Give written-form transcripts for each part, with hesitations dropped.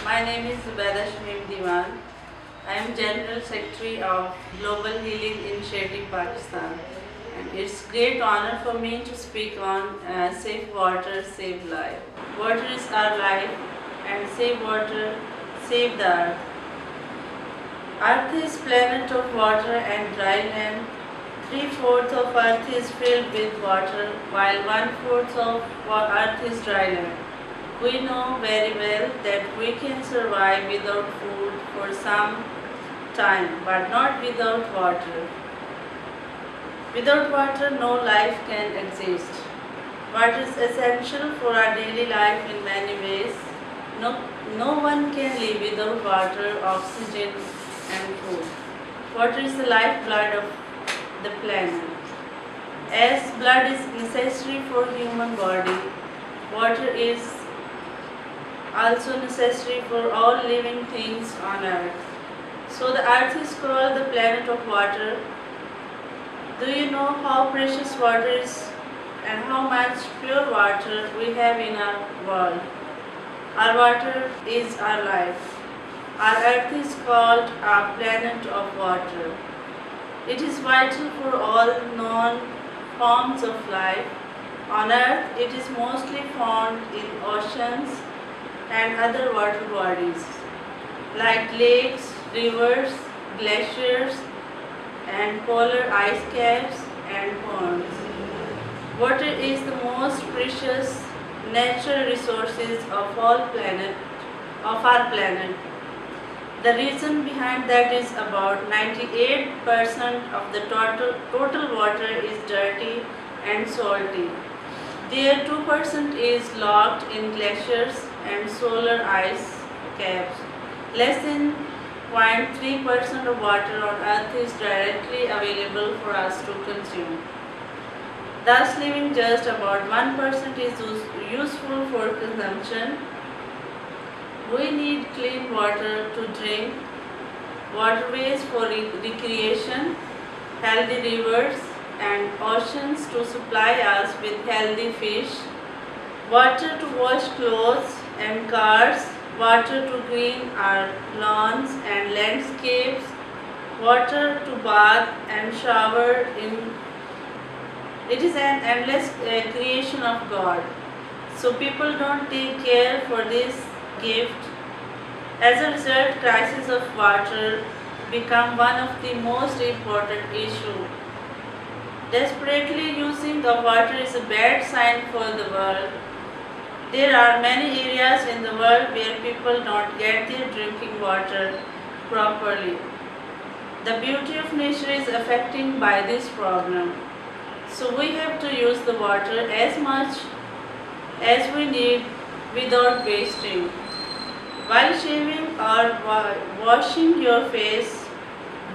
My name is Zubaida Shamim Diwan. I am General Secretary of Global Healing Initiative Pakistan, and it's great honor for me to speak on Safe Water, Save Life. Water is our life, and save water, save the earth. Earth is planet of water and dry land. 3/4 of Earth is filled with water, while 1/4 of Earth is dry land. We know very well that we can survive without food for some time, but not without water. Without water, no life can exist. Water is essential for our daily life in many ways. No one can live without water, oxygen, and food. Water is the lifeblood of the planet. As blood is necessary for human body, water is also necessary for all living things on earth. So the earth is called the planet of water. Do you know how precious water is and how much pure water we have in our world? Our water is our life. Our earth is called a planet of water. It is vital for all known forms of life. On earth, it is mostly found in oceans and other water bodies like lakes, rivers, glaciers, and polar ice caps and ponds. Water is the most precious natural resources of our planet. The reason behind that is about 98% of the total water is dirty and salty. There 2% is locked in glaciers and solar ice caps. Less than 0.3% of water on Earth is directly available for us to consume. Thus, leaving just about 1% is useful for consumption. We need clean water to drink, waterways for recreation, healthy rivers and oceans to supply us with healthy fish, water to wash clothes and cars, water to green our lawns and landscapes, water to bath and shower in. It is an endless creation of God. So people don't take care for this gift. As a result, crisis of water become one of the most important issues. Desperately using of water is a bad sign for the world. There are many areas in the world where people don't get their drinking water properly. The beauty of nature is affected by this problem. So we have to use the water as much as we need without wasting. While shaving or washing your face,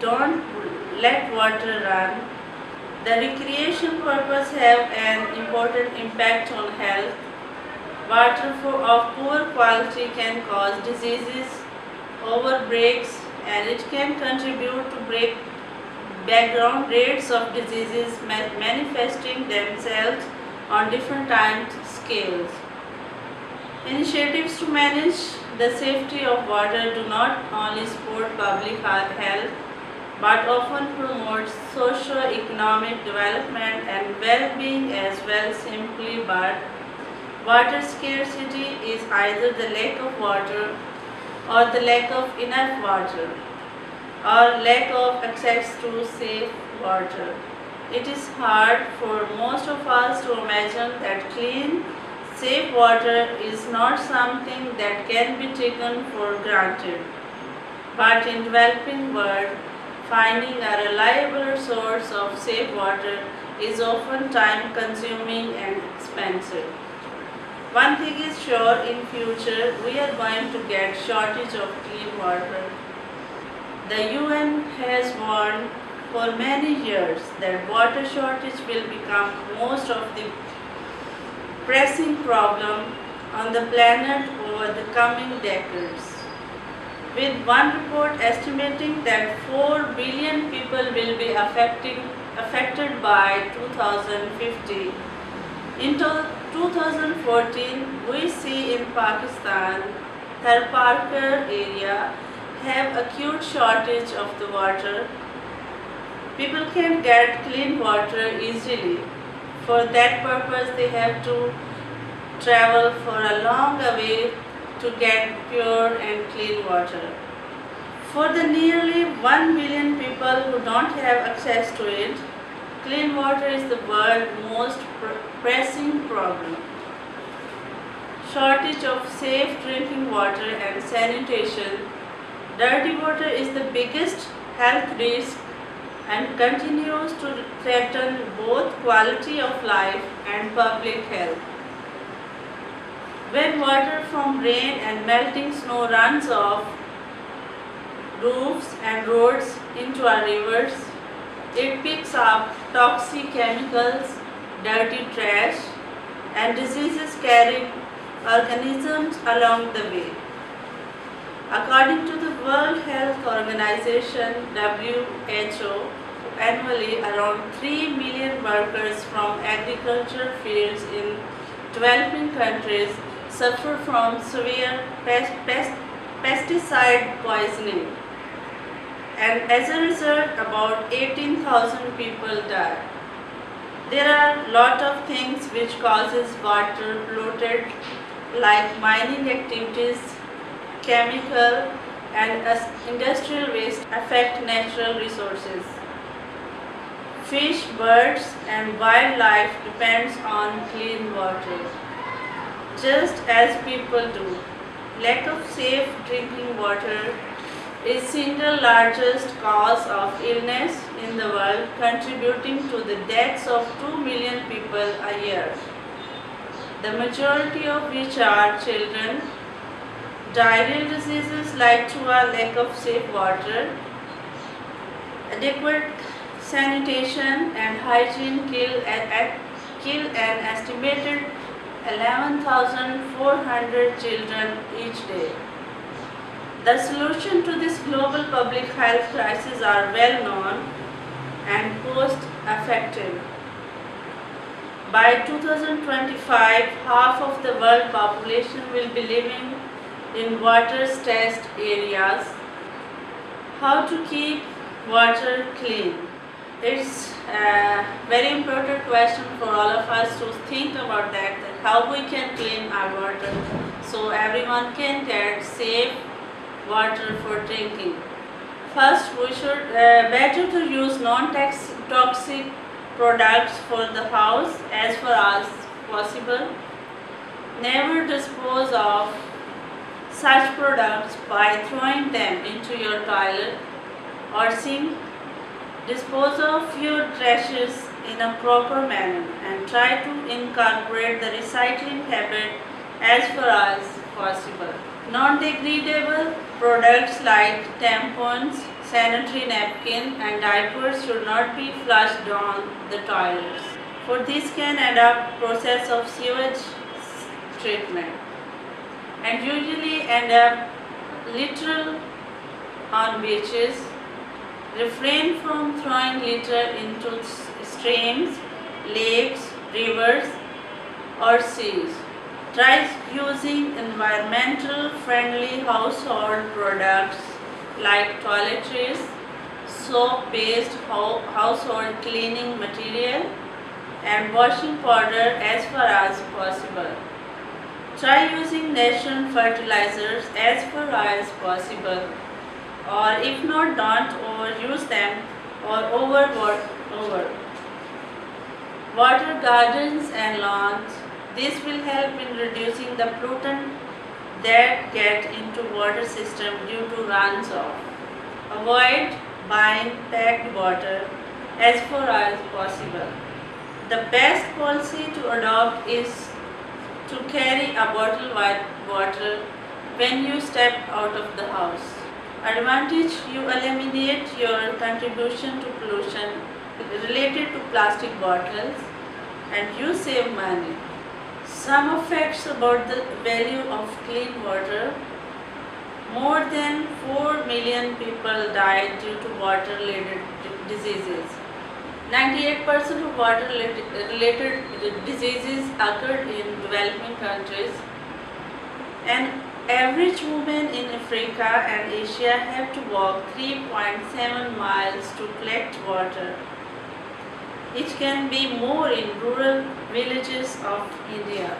don't let water run. The recreation purpose have an important impact on health. Water of poor quality can cause diseases, overbreaks, and it can contribute to background rates of diseases manifesting themselves on different time scales. Initiatives to manage the safety of water do not only support public health but often promote socio-economic development and well-being as well. Simply but water scarcity is either the lack of water or the lack of enough water or lack of access to safe water. It is hard for most of us to imagine that clean, safe water is not something that can be taken for granted. But in developing world, finding a reliable source of safe water is often time consuming and expensive. One thing is sure, in future we are going to get shortage of clean water. The UN has warned for many years that water shortage will become most of the pressing problem on the planet over the coming decades, with one report estimating that 4 billion people will be affected by 2050. In 2014, we see in Pakistan Tharparkar area have acute shortage of the water. People can't get clean water easily. For that purpose, they have to travel for a long way to get pure and clean water. For the nearly 1 billion people who don't have access to it, clean water is the world's most pressing problem. Shortage of safe drinking water and sanitation. Dirty water is the biggest health risk and continues to threaten both quality of life and public health. When water from rain and melting snow runs off roofs and roads into our rivers, it picks up toxic chemicals, dirty trash, and diseases carrying organisms along the way. According to the World Health Organization (WHO), annually around 3 million workers from agriculture fields in developing countries suffer from severe pesticide poisoning, and as a result about 18,000 people die. There are a lot of things which causes water polluted, like mining activities, chemical and industrial waste affect natural resources. Fish, birds and wildlife depends on clean water, just as people do. Lack of safe drinking water is single largest cause of illness in the world, contributing to the deaths of 2 million people a year, the majority of which are children. Diarrheal diseases like to a lack of safe water, adequate sanitation and hygiene kill an estimated 11,400 children each day. The solution to this global public health crisis are well known and cost effective. By 2025, half of the world population will be living in water-stressed areas. How to keep water clean? It's a very important question for all of us to think about that how we can clean our water so everyone can get safe water for drinking. First, we should better to use non-toxic products for the house as far as possible. Never dispose of such products by throwing them into your toilet or sink. Dispose of your trashes in a proper manner and try to incorporate the recycling habit as far as possible. Non-degradable products like tampons, sanitary napkin and diapers should not be flushed down the toilets, for this can end up process of sewage treatment and usually end up litter on beaches. Refrain from throwing litter into streams, lakes, rivers or seas. Try using environmental friendly household products like toiletries, soap-based household cleaning material and washing powder as far as possible. Try using natural fertilizers as far as possible, or if not, don't overuse them or over. Water gardens and lawns. This will help in reducing the pollutant that get into water system due to runs off. Avoid buying packed water as far as possible. The best policy to adopt is to carry a bottled water when you step out of the house. Advantage: you eliminate your contribution to pollution related to plastic bottles and you save money. Some facts about the value of clean water. More than 4 million people died due to water-related diseases. 98% of water-related diseases occurred in developing countries, and Average women in Africa and Asia have to walk 3.7 miles to collect water. It can be more in rural villages of India.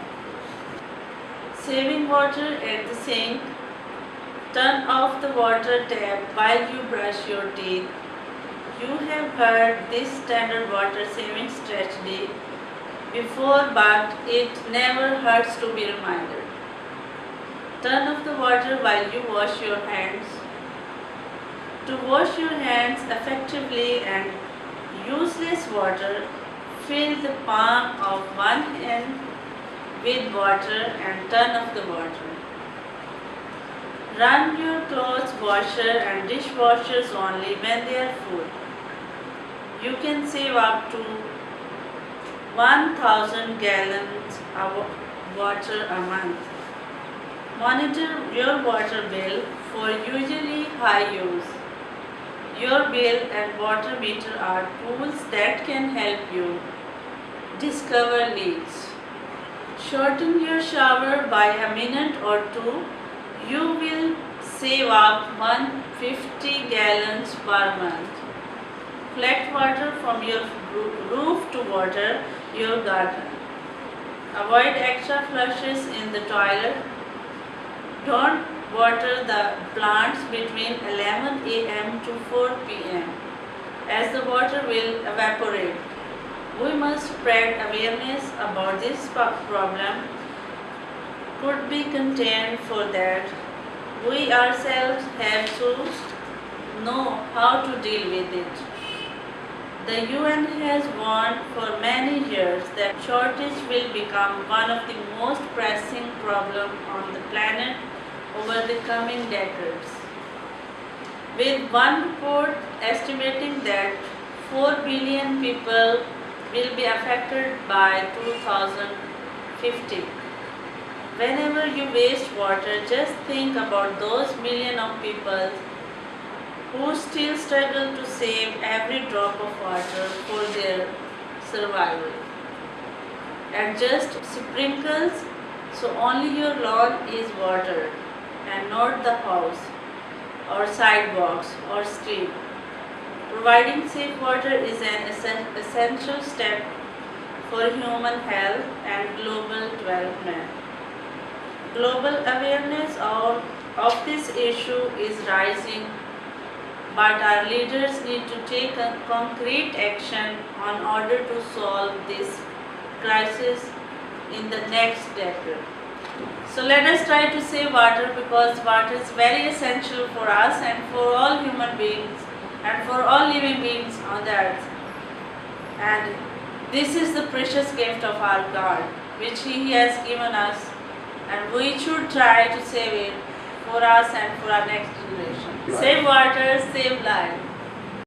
Saving water at the sink. Turn off the water tap while you brush your teeth. You have heard this standard water saving strategy before, but it never hurts to be reminded. Turn off the water while you wash your hands. To wash your hands effectively and use less water, fill the palm of one hand with water and turn off the water. Run your clothes washer and dishwashers only when they are full. You can save up to 1,000 gallons of water a month. Monitor your water bill for usually high use. Your bill and water meter are tools that can help you discover leaks. Shorten your shower by a minute or two. You will save up 150 gallons per month. Collect water from your roof to water your garden. Avoid extra flushes in the toilet. Don't water the plants between 11 a.m. to 4 p.m. as the water will evaporate. We must spread awareness about this problem could be contained. For that, we ourselves have to know how to deal with it. The UN has warned for many years that shortage will become one of the most pressing problems on the planet over the coming decades, with one report estimating that 4 billion people will be affected by 2050. Whenever you waste water, just think about those millions of people who still struggle to save every drop of water for their survival. Adjust sprinkles so only your lawn is watered and not the house or sidewalks or street. Providing safe water is an essential step for human health and global development. Global awareness of this issue is rising, but our leaders need to take a concrete action in order to solve this crisis in the next decade. So let us try to save water, because water is very essential for us and for all human beings and for all living beings on the earth. And this is the precious gift of our God, which He has given us, and we should try to save it for us and for our next generation. Right. Save water, save life.